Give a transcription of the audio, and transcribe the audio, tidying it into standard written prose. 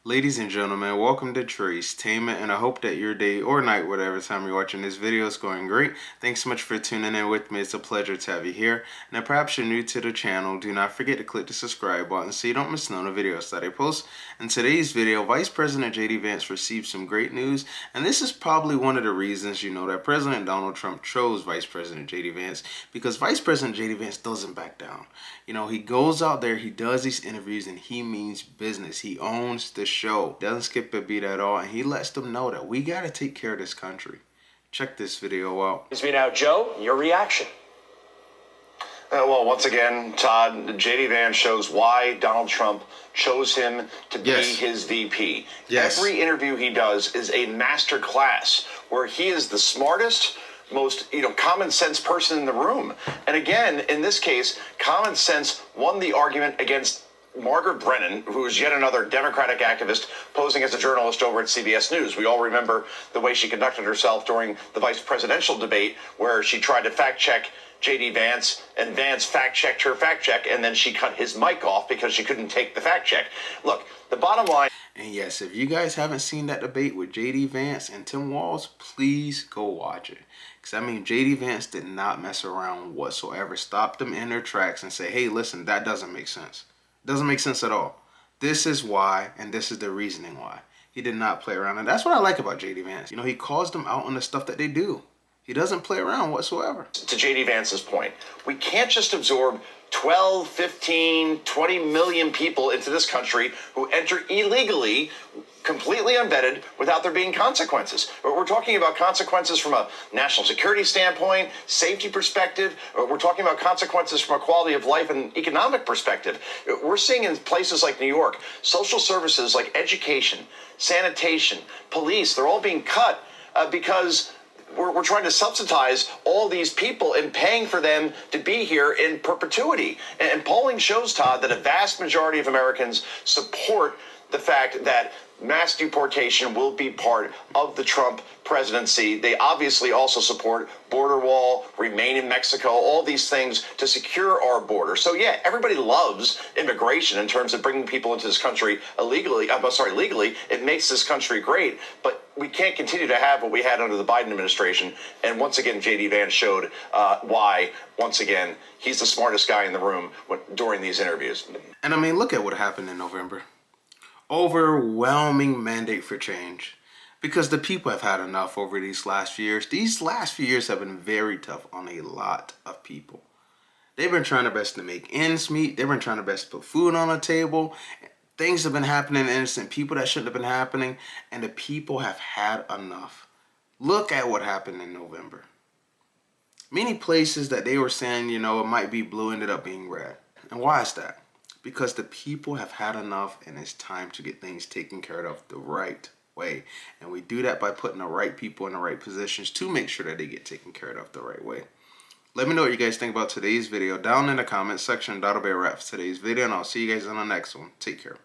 Ladies and gentlemen, welcome to Tracetainment, and I hope that your day or night, whatever time you're watching this video, is going great. Thanks so much for tuning in with me. It's a pleasure to have you here. Now, perhaps you're new to the channel. Do not forget to click the subscribe button so you don't miss none of the videos that I post. In today's video, Vice President J.D. Vance received some great news, and this is probably one of the reasons you know that President Donald Trump chose Vice President J.D. Vance, because Vice President J.D. Vance doesn't back down. You know, he goes out there, he does these interviews, and he means business. He owns the show, doesn't skip a beat at all, and he lets them know that we got to take care of this country. Check this video out. It's me now, Joe. Your reaction? Well, once again, Todd, J.D. Vance shows why Donald Trump chose him to be his VP. Yes. Every interview he does is a master class where he is the smartest, most common sense person in the room. And again, in this case, common sense won the argument against Margaret Brennan, who is yet another Democratic activist posing as a journalist over at CBS News. We all remember the way she conducted herself during the vice presidential debate, where she tried to fact check J.D. Vance, and Vance fact-checked her fact-check, and then she cut his mic off because she couldn't take the fact-check. Look, the bottom line... And yes, if you guys haven't seen that debate with J.D. Vance and Tim Walz, please go watch it. Because, I mean, J.D. Vance did not mess around whatsoever. Stopped them in their tracks and say, hey, listen, that doesn't make sense. Doesn't make sense at all. This is why, and this is the reasoning why. He did not play around. And that's what I like about J.D. Vance. You know, he calls them out on the stuff that they do. He doesn't play around whatsoever. To J.D. Vance's point, we can't just absorb 12, 15, 20 million people into this country who enter illegally, completely unvetted, without there being consequences. We're talking about consequences from a national security standpoint, safety perspective. We're talking about consequences from a quality of life and economic perspective. We're seeing in places like New York, social services like education, sanitation, police, they're all being cut because we're trying to subsidize all these people and paying for them to be here in perpetuity. And polling shows, Todd, that a vast majority of Americans support the fact that mass deportation will be part of the Trump presidency. They obviously also support border wall, remain in Mexico, all these things to secure our border. So yeah, everybody loves immigration in terms of bringing people into this country legally. It makes this country great, but we can't continue to have what we had under the Biden administration. And once again, J.D. Vance showed why, once again, he's the smartest guy in the room during these interviews. And I mean, look at what happened in November. Overwhelming mandate for change, because the people have had enough over these last few years. These last few years have been very tough on a lot of people. They've been trying their best to make ends meet. They've been trying their best to put food on the table. Things have been happening to innocent people that shouldn't have been happening, and the people have had enough. Look at what happened in November. Many places that they were saying, you know, it might be blue ended up being red. And why is that? Because the people have had enough, and it's time to get things taken care of the right way. And we do that by putting the right people in the right positions to make sure that they get taken care of the right way. Let me know what you guys think about today's video down in the comments section. That'll be a wrap for today's video, and I'll see you guys in the next one. Take care.